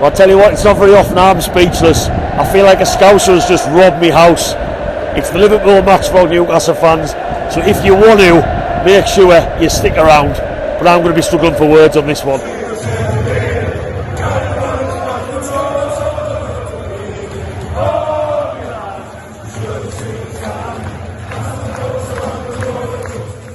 I'll tell you what, it's not very often I'm speechless. I feel like a Scouser has just robbed me house. It's the Liverpool match for Newcastle fans, so if you want to, make sure you stick around. But I'm going to be struggling for words on this one.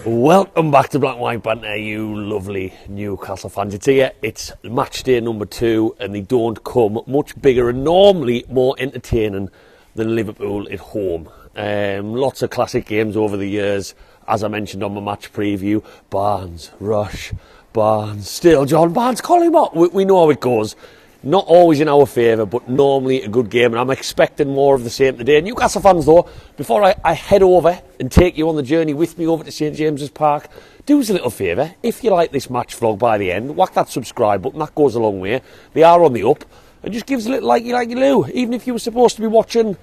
Welcome back to Black and White Banter, you lovely Newcastle fans. It's here, it's match day number 2, and they don't come much bigger and normally more entertaining than Liverpool at home. Lots of classic games over the years, as I mentioned on my match preview. Barnes, Rush, Barnes, still John Barnes, call him up. We know how it goes. Not always in our favour, but normally a good game, and I'm expecting more of the same today. Newcastle fans, though, before I head over and take you on the journey with me over to St James's Park, do us a little favour. If you like this match vlog by the end, whack that subscribe button, that goes a long way. They are on the up, and just give us a little like you do. Even if you were supposed to be watching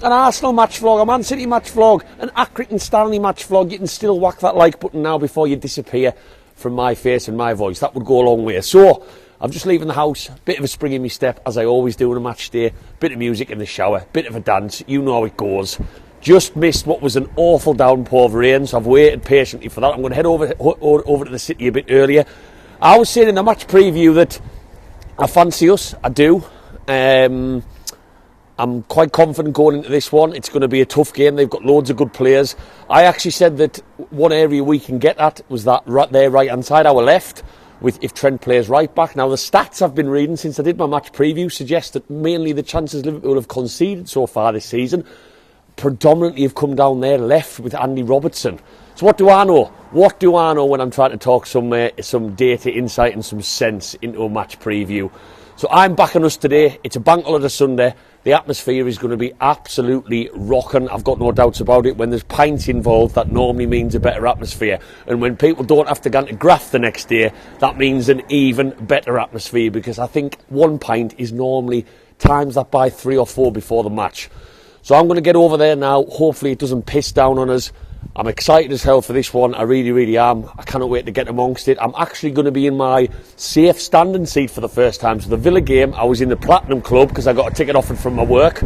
an Arsenal match vlog, a Man City match vlog, an Accrington Stanley match vlog, you can still whack that like button now before you disappear from my face and my voice. That would go a long way. So, I'm just leaving the house, bit of a spring in my step, as I always do on a match day, bit of music in the shower, bit of a dance, you know how it goes. Just missed what was an awful downpour of rain, so I've waited patiently for that. I'm going to head over to the city a bit earlier. I was saying in the match preview that I fancy us, I do. I'm quite confident going into this one. It's going to be a tough game. They've got loads of good players. I actually said that one area we can get at was that right there, right-hand side, our left, with if Trent plays right back. Now, the stats I've been reading since I did my match preview suggest that mainly the chances Liverpool have conceded so far this season predominantly have come down there left with Andy Robertson. So what do I know? What do I know when I'm trying to talk some data, insight and some sense into a match preview? So I'm backing us today. It's a bank holiday Sunday. The atmosphere is going to be absolutely rocking. I've got no doubts about it. When there's pints involved, that normally means a better atmosphere. And when people don't have to go to graft the next day, that means an even better atmosphere, because I think one pint is normally times that by 3 or 4 before the match. So I'm going to get over there now. Hopefully it doesn't piss down on us. I'm excited as hell for this one. I really, really am. I cannot wait to get amongst it. I'm actually going to be in my safe standing seat for the first time. So the Villa game, I was in the Platinum Club because I got a ticket offered from my work.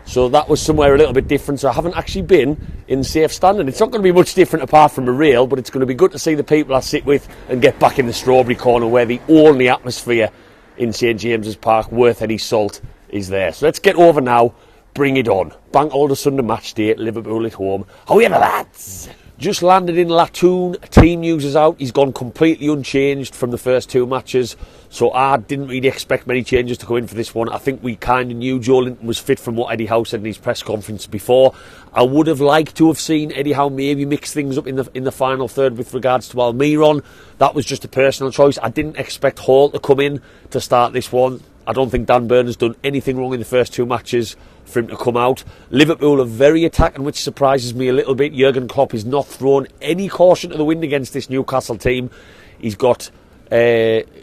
So that was somewhere a little bit different. So I haven't actually been in safe standing. It's not going to be much different apart from a rail, but it's going to be good to see the people I sit with and get back in the strawberry corner where the only atmosphere in St James's Park worth any salt is there. So let's get over now. Bring it on. Bank holiday Sunday match day at Liverpool at home. However, lads, just landed in Latoon. Team news is out. He's gone completely unchanged from the first 2 matches. So I didn't really expect many changes to go in for this one. I think we kind of knew Joe Linton was fit from what Eddie Howe said in his press conference before. I would have liked to have seen Eddie Howe maybe mix things up in the final third with regards to Almiron. That was just a personal choice. I didn't expect Hall to come in to start this one. I don't think Dan Burn has done anything wrong in the first 2 matches for him to come out. Liverpool are very attacking, which surprises me a little bit. Jurgen Klopp has not thrown any caution to the wind against this Newcastle team. He's got Szoboszlai,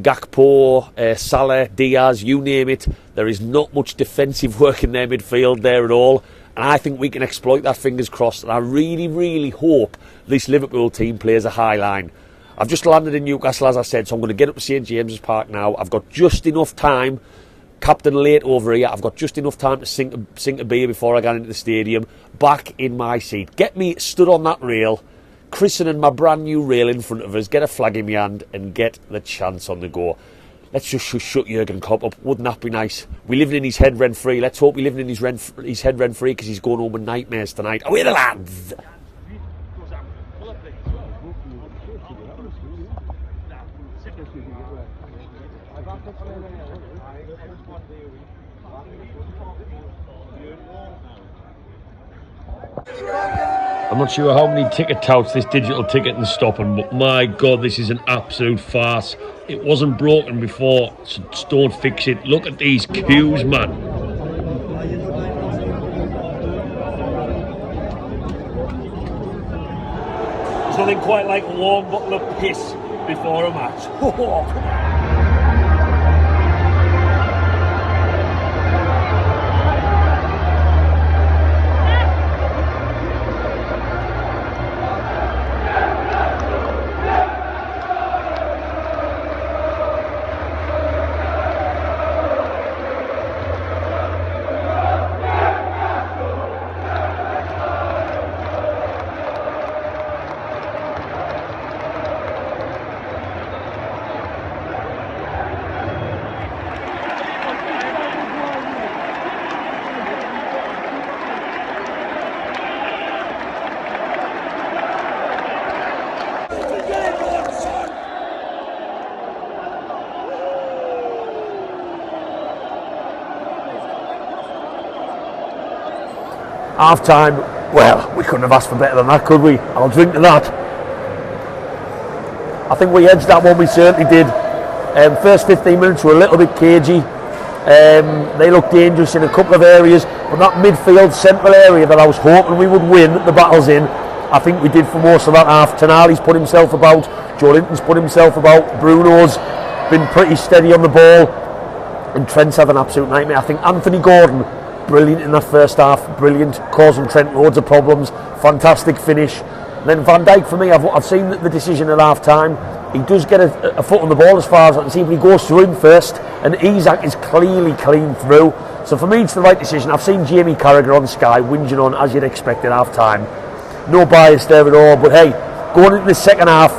Gakpo, Salah, Diaz, you name it. There is not much defensive work in their midfield there at all. And I think we can exploit that, fingers crossed. And I really, really hope this Liverpool team plays a high line. I've just landed in Newcastle, as I said, so I'm going to get up to St James's Park now. I've got just enough time. Captain late over here. I've got just enough time to sink a beer before I get into the stadium. Back in my seat. Get me stood on that rail, christening my brand new rail in front of us, get a flag in my hand and get the chance on the go. Let's just shut Jurgen Klopp up. Wouldn't that be nice? We're living in his head rent-free. Let's hope we're living in his head rent-free, because he's going home with nightmares tonight. Away the lads! I'm not sure how many ticket touts this digital ticketing's stopping, but my God, this is an absolute farce. It wasn't broken before, so don't fix it. Look at these queues, man. There's nothing quite like a warm bottle of piss before a match. Oh, come on. Half time, well, we couldn't have asked for better than that, could we? I'll drink to that. I think we edged that one, we certainly did. First 15 minutes were a little bit cagey. They looked dangerous in a couple of areas, but that midfield central area that I was hoping we would win the battles in, I think we did for most of that half. Tonali's put himself about, Joe Linton's put himself about, Bruno's been pretty steady on the ball, and Trent's had an absolute nightmare. I think Anthony Gordon, brilliant in that first half, brilliant, causing Trent loads of problems, fantastic finish. And then Van Dijk, for me, I've seen the decision at half time. He does get a foot on the ball as far as I can see, but he goes through him first, and Isak is clearly clean through. So for me, it's the right decision. I've seen Jamie Carragher on Sky whinging on, as you'd expect at half time. No bias there at all, but hey, going into the second half,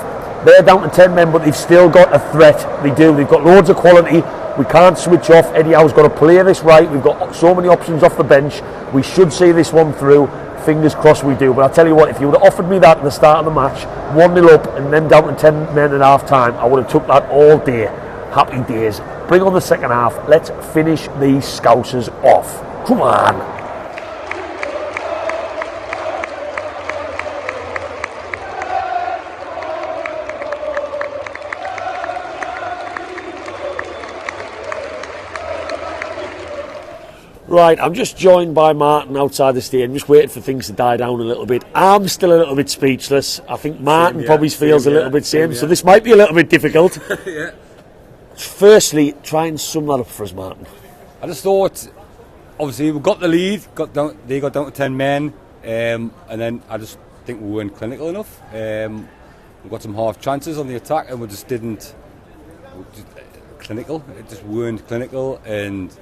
they're down to 10 men, but they've still got a threat. They do. They've got loads of quality. We can't switch off. Eddie Howe's got to play this right. We've got so many options off the bench. We should see this one through. Fingers crossed we do. But I'll tell you what, if you would have offered me that at the start of the match, 1-0 up and then down to 10 men at half time, I would have took that all day. Happy days. Bring on the second half. Let's finish these Scousers off. Come on. Right, I'm just joined by Martin outside the stadium, just waiting for things to die down a little bit. I'm still a little bit speechless. I think Martin probably feels a little bit same, so this might be a little bit difficult. Yeah. Firstly, try and sum that up for us, Martin. I just thought, obviously, we got the lead, they got down to 10 men, and then I just think we weren't clinical enough. We got some half chances on the attack, and we just clinical. It just weren't clinical, and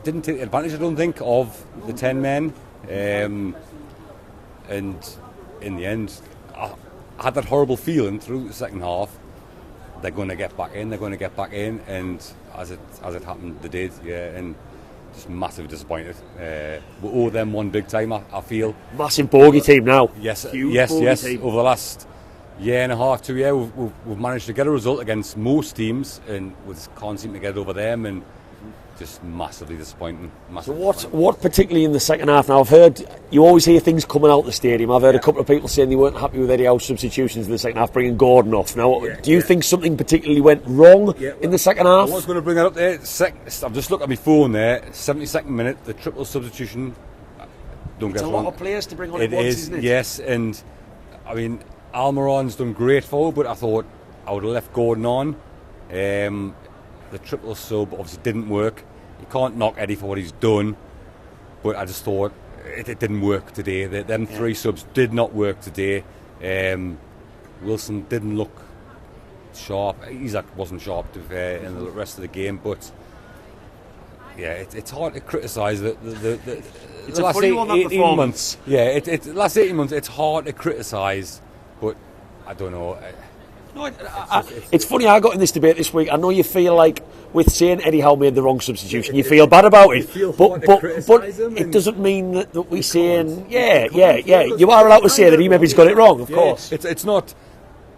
didn't take advantage, I don't think, of the 10 men. And in the end, I had that horrible feeling through the second half. They're going to get back in, and as it happened, they did, and just massively disappointed. We owe them one big time, I feel. Massive bogey team now. Yes. Team. Over the last year and a half, 2 years, we've managed to get a result against most teams, and we just can't seem to get over them, and just massively disappointing. So what particularly in the second half? Now, I've heard, you always hear things coming out the stadium. I've heard a couple of people saying they weren't happy with Eddie Howe's substitutions in the second half, bringing Gordon off. Now, do you think something particularly went wrong in the second half? I was going to bring that up there. I've just looked at my phone there, 72nd minute, the triple substitution. Don't get wrong. It's a lot of players to bring on at once, isn't it? Yes, and I mean, Almiron's done great for, but I thought I would have left Gordon on. The triple sub obviously didn't work. You can't knock Eddie for what he's done, but I just thought it didn't work today. Them three subs did not work today. Wilson didn't look sharp. Isak wasn't sharp in the rest of the game, but yeah, it's hard to criticise the last 18 months. Yeah, last 18 months, it's hard to criticise, but I don't know. No, it's funny, I got in this debate this week. I know you feel like with saying Eddie Howe made the wrong substitution, you feel bad about it. But it doesn't mean that we're saying, you are allowed to say that he maybe's got it wrong, of course. It's not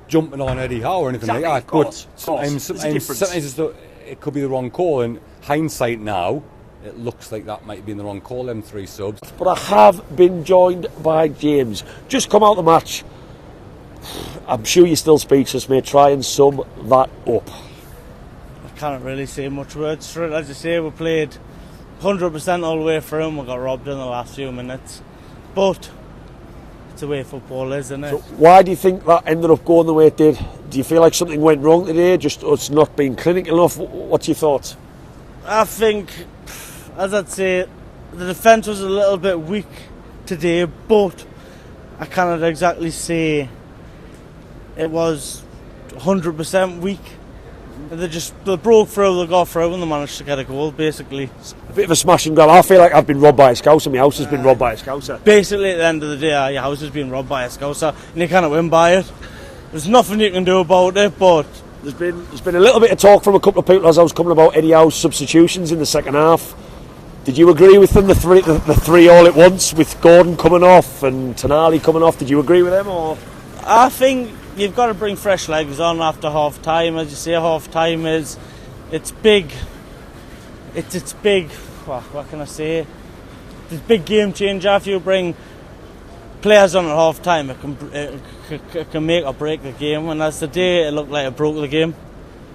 jumping on Eddie Howe or anything like that, but sometimes it could be the wrong call. In hindsight now, it looks like that might have been the wrong call, them three subs. But I have been joined by James. Just come out the match. I'm sure you're still speechless, mate. Try and sum that up. I can't really say much words for it. As you say, we played 100% all the way through and we got robbed in the last few minutes. But it's the way football is, isn't it? So why do you think that ended up going the way it did? Do you feel like something went wrong today? Just us not being clinical enough? What's your thoughts? I think, as I'd say, the defence was a little bit weak today, but I cannot exactly say it was 100% week. They broke through, they got through, and they managed to get a goal, basically. A bit of a smash and grab. I feel like I've been robbed by a Scouser. My house has been robbed by a Scouser. Basically, at the end of the day, your house has been robbed by a Scouser, and you can't win by it. There's nothing you can do about it, but there's been a little bit of talk from a couple of people as I was coming about Eddie Howe's substitutions in the second half. Did you agree with them, the three all at once, with Gordon coming off and Tonali coming off? Did you agree with them, or? I think you've got to bring fresh legs on after half time. As you say, half time it's big. It's big. What can I say? the big game changer. If you bring players on at half time, it can make or break the game, and that's the day it looked like it broke the game.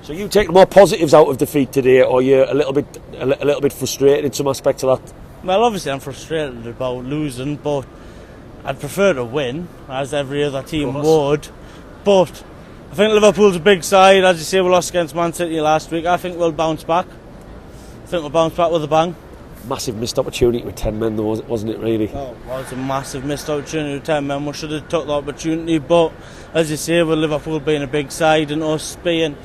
So you take more positives out of defeat today, or you're a little bit frustrated in some aspects of that? Well, obviously I'm frustrated about losing, but I'd prefer to win, as every other team would. But I think Liverpool's a big side. As you say, we lost against Man City last week. I think we'll bounce back. I think we'll bounce back with a bang. Massive missed opportunity with 10 men, though, wasn't it, really? Oh, it was a massive missed opportunity with 10 men. We should have took the opportunity, but as you say, with Liverpool being a big side and us being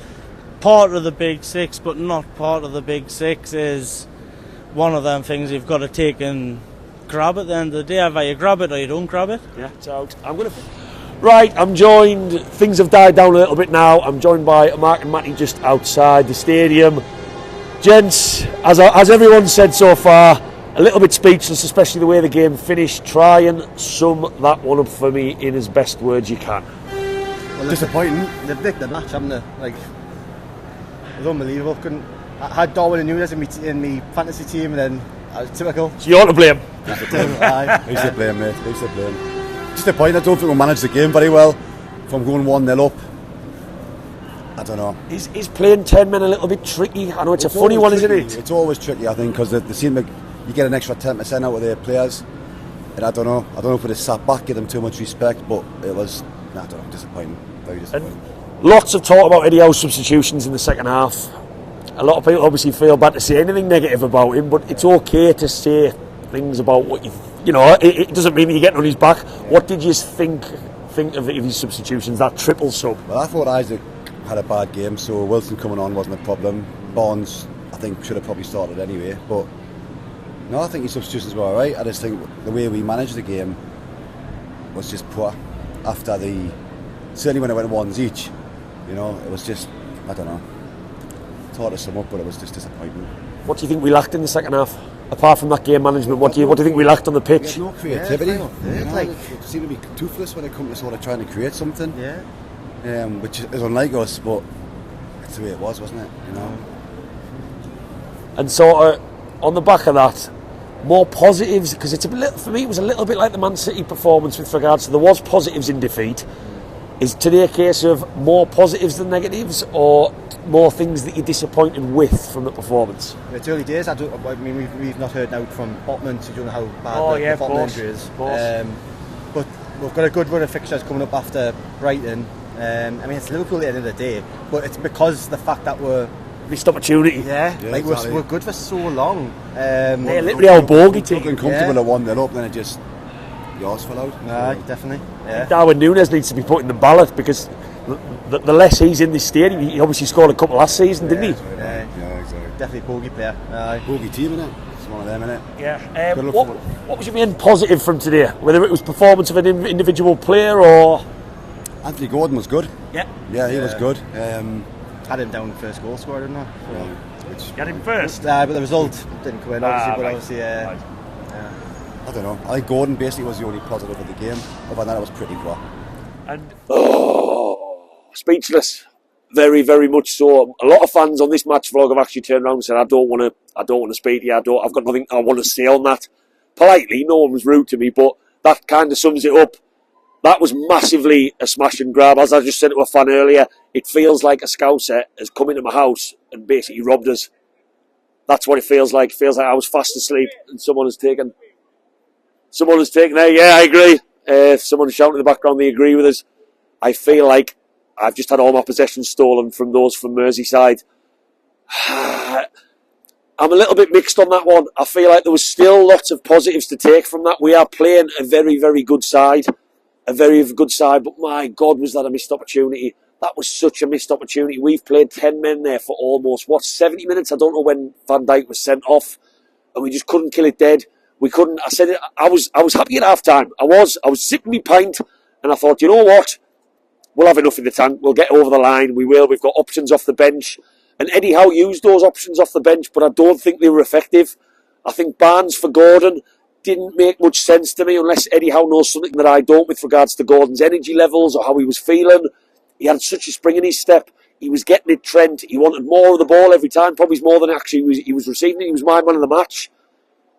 part of the big six but not part of the big six is one of them things you've got to take and grab at the end of the day. Either you grab it or you don't grab it. Yeah, it's out. Right, I'm joined. Things have died down a little bit now. I'm joined by Mark and Matty just outside the stadium. Gents, as everyone said so far, a little bit speechless, especially the way the game finished. Try and sum that one up for me in as best words you can. Well, disappointing. They've nicked the match, haven't they? Like, it was unbelievable. I had Darwin Nunez in my fantasy team, and then I was typical. So you're to blame. Who's to blame, mate? Who's to blame? Disappointing. I don't think we managed the game very well. From going 1-0 up, I don't know. Is playing 10 men a little bit tricky? I know it's a funny one, tricky. isn't it? It's always tricky, I think, because they seem like you get an extra 10% out of their players, and I don't know if they sat back, give them too much respect, but it was, I don't know, disappointing. Very disappointing. And lots of talk about Eddie Howe's substitutions in the second half. A lot of people obviously feel bad to say anything negative about him, but it's okay to say things about what you know. It doesn't mean that you're getting on his back. What did you think of his substitutions? That triple sub. Well, I thought Isaac had a bad game, so Wilson coming on wasn't a problem. Barnes, I think, should have probably started anyway, but no, I think his substitutions were alright. I just think the way we managed the game was just poor. After certainly when it went ones each, you know, it was just, I don't know. It's hard to sum up, but it was just disappointing. What do you think we lacked in the second half? Apart from that game management, what do you think we lacked on the pitch? No creativity. It seemed to be toothless when it comes to sort of trying to create something. Yeah. Which is unlike us, but that's the way it was, wasn't it? You know. And sort of on the back of that, more positives, because for me it was a little bit like the Man City performance with regards to there was positives in defeat. Is today a case of more positives than negatives, or more things that you're disappointed with from the performance? It's early days. I mean, we've not heard out from Botman, so you don't know how bad the Botman injury is. But we've got a good run of fixtures coming up after Brighton. I mean, it's Liverpool at the end of the day, but it's because the fact that we're missed opportunity. Exactly. we're good for so long. Literally our bogey team. Looking comfortable at 1-0 up, then it just yours fell out. Definitely. Yeah. Darwin Nunez needs to be put in the ballot, because the less he's in this stadium, he obviously scored a couple last season, didn't he? Yeah, exactly. Definitely a bogey player. Bogey team, innit? It's one of them, innit? Yeah. What was your main positive from today? Whether it was performance of an individual player or... Anthony Gordon was good. Yeah, he was good. Had him down first goal scorer, didn't I? You had him first? But the result didn't come in, obviously. Right. I don't know. I think Gordon basically was the only positive of the game. Other than that, it was pretty poor. And speechless, very, very much so. A lot of fans on this match vlog have actually turned around and said, "I don't want to speak to you. I've got nothing I want to say on that." Politely, no one was rude to me, but that kind of sums it up. That was massively a smash and grab. As I just said to a fan earlier, it feels like a Scouser has come into my house and basically robbed us. That's what it feels like. It feels like I was fast asleep and someone has taken there. Yeah, I agree. If someone's shouting in the background, they agree with us. I feel like I've just had all my possessions stolen from those from Merseyside. I'm a little bit mixed on that one. I feel like there was still lots of positives to take from that. We are playing a very, very good side. But my God, was that a missed opportunity. That was such a missed opportunity. We've played 10 men there for almost, 70 minutes? I don't know when Van Dijk was sent off. And we just couldn't kill it dead. We couldn't. I said it. I was happy at half time. I was sipping my pint, and I thought, you know what? We'll have enough in the tank. We'll get over the line. We will. We've got options off the bench. And Eddie Howe used those options off the bench, but I don't think they were effective. I think Barnes for Gordon didn't make much sense to me, unless Eddie Howe knows something that I don't with regards to Gordon's energy levels or how he was feeling. He had such a spring in his step. He was getting it, Trent. He wanted more of the ball every time, probably more than actually he was receiving it. He was my man of the match.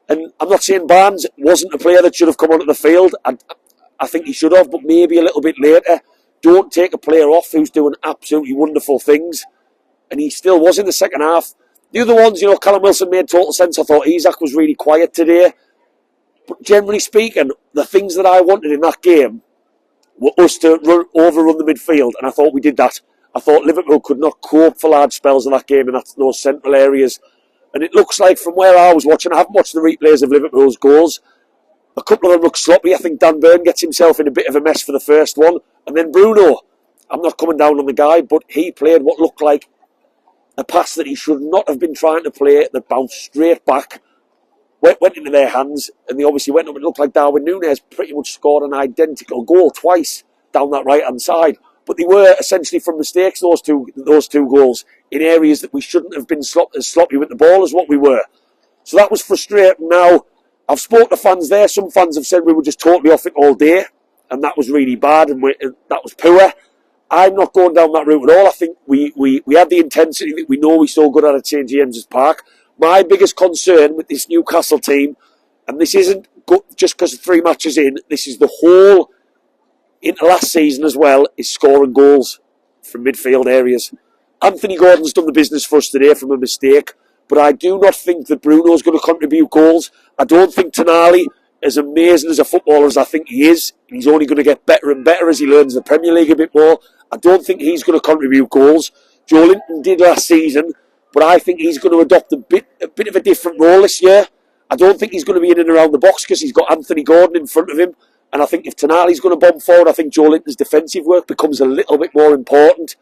And I'm not saying Barnes wasn't a player that should have come onto the field. I think he should have, but maybe a little bit later. Don't take a player off who's doing absolutely wonderful things. And he still was in the second half. The other ones, Callum Wilson made total sense. I thought Isak was really quiet today. But generally speaking, the things that I wanted in that game were us to overrun the midfield. And I thought we did that. I thought Liverpool could not cope for large spells of that game in those central areas. And it looks like from where I was watching, I haven't watched the replays of Liverpool's goals. A couple of them look sloppy. I think Dan Burn gets himself in a bit of a mess for the first one. And then Bruno, I'm not coming down on the guy, but he played what looked like a pass that he should not have been trying to play, that bounced straight back, went into their hands, and they obviously went up. It looked like Darwin Nunez pretty much scored an identical goal twice down that right-hand side. But they were essentially from mistakes, those two goals, in areas that we shouldn't have been as sloppy with the ball as what we were. So that was frustrating. Now, I've spoken to fans there. Some fans have said we were just totally off it all day, and that was really bad, and that was poor. I'm not going down that route at all. I think we had the intensity that we know we saw good at St James's Park. My biggest concern with this Newcastle team, and this isn't just because of 3 matches in, this is the whole into last season as well, is scoring goals from midfield areas. Anthony Gordon's done the business for us today from a mistake, but I do not think that Bruno's going to contribute goals. I don't think Tonali, as amazing as a footballer as I think he is, he's only going to get better and better as he learns the Premier League a bit more. I don't think he's going to contribute goals. Joe Linton did last season, but I think he's going to adopt a bit of a different role this year. I don't think he's going to be in and around the box because he's got Anthony Gordon in front of him. And I think if Tonali's going to bomb forward, I think Joe Linton's defensive work becomes a little bit more important.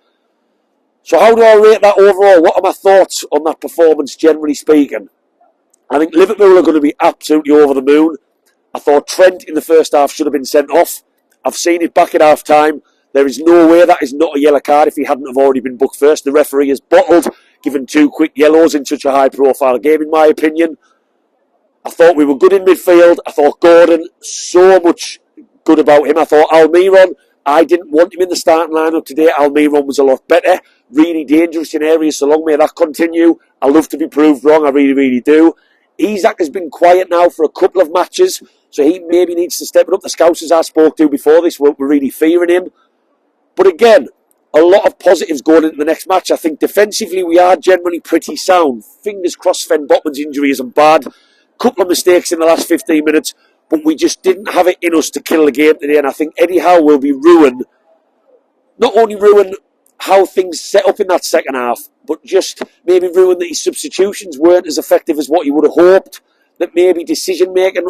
So how do I rate that overall? What are my thoughts on that performance, generally speaking? I think Liverpool are going to be absolutely over the moon. I thought Trent in the first half should have been sent off. I've seen it back at half time. There is no way that is not a yellow card if he hadn't have already been booked first. The referee has bottled, given 2 quick yellows in such a high-profile game, in my opinion. I thought we were good in midfield. I thought Gordon, so much good about him. I thought Almiron, I didn't want him in the starting lineup today. Almiron was a lot better. Really dangerous in areas, so long may that continue. I love to be proved wrong, I really, really do. Isak has been quiet now for a couple of matches, so he maybe needs to step it up. The Scousers I spoke to before this were really fearing him. But again, a lot of positives going into the next match. I think defensively we are generally pretty sound. Fingers crossed Sven Botman's injury isn't bad. Couple of mistakes in the last 15 minutes, but we just didn't have it in us to kill the game today. And I think Eddie Howe will be ruined. Not only ruin how things set up in that second half, but just maybe ruin that his substitutions weren't as effective as what he would have hoped. That maybe decision making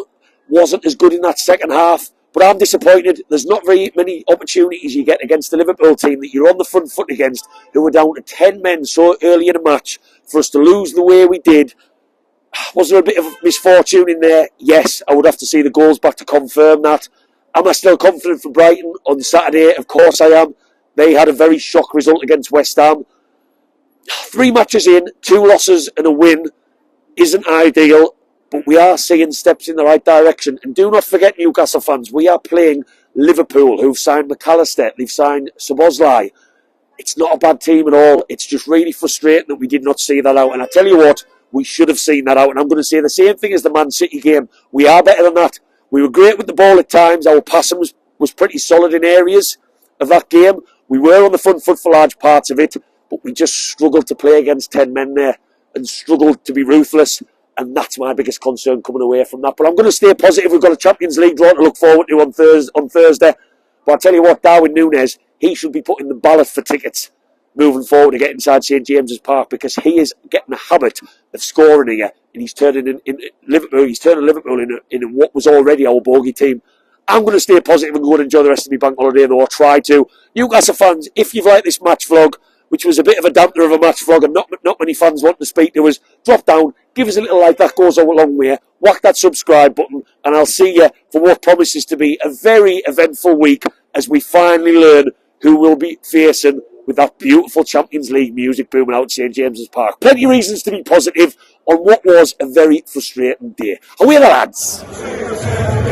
wasn't as good in that second half. But I'm disappointed. There's not very many opportunities you get against the Liverpool team that you're on the front foot against, who were down to 10 men so early in a match, for us to lose the way we did. Was there a bit of misfortune in there? Yes, I would have to see the goals back to confirm that. Am I still confident for Brighton on Saturday? Of course I am. They had a very shock result against West Ham. 3 matches in, 2 losses and a win isn't ideal, but we are seeing steps in the right direction. And do not forget, Newcastle fans, we are playing Liverpool, who've signed McAllister, they've signed Szoboszlai. It's not a bad team at all. It's just really frustrating that we did not see that out. And I tell you what, we should have seen that out. And I'm going to say the same thing as the Man City game. We are better than that. We were great with the ball at times. Our passing was pretty solid in areas of that game. We were on the front foot for large parts of it, but we just struggled to play against 10 men there and struggled to be ruthless. And that's my biggest concern coming away from that. But I'm going to stay positive. We've got a Champions League draw to look forward to on Thursday. But I'll tell you what, Darwin Nunez, he should be put in the ballot for tickets moving forward to get inside St James's Park, because he is getting a habit of scoring here, and he's turning Liverpool in what was already our bogey team. I'm going to stay positive and go and enjoy the rest of my bank holiday, though. I'll try to. Newcastle fans, if you've liked this match vlog, which was a bit of a dampener of a match vlog and not many fans want to speak to us, drop down, give us a little like, that goes a long way. Whack that subscribe button, and I'll see you for what promises to be a very eventful week as we finally learn who will be facing with that beautiful Champions League music booming out at St James's Park. Plenty of reasons to be positive on what was a very frustrating day. Away the lads!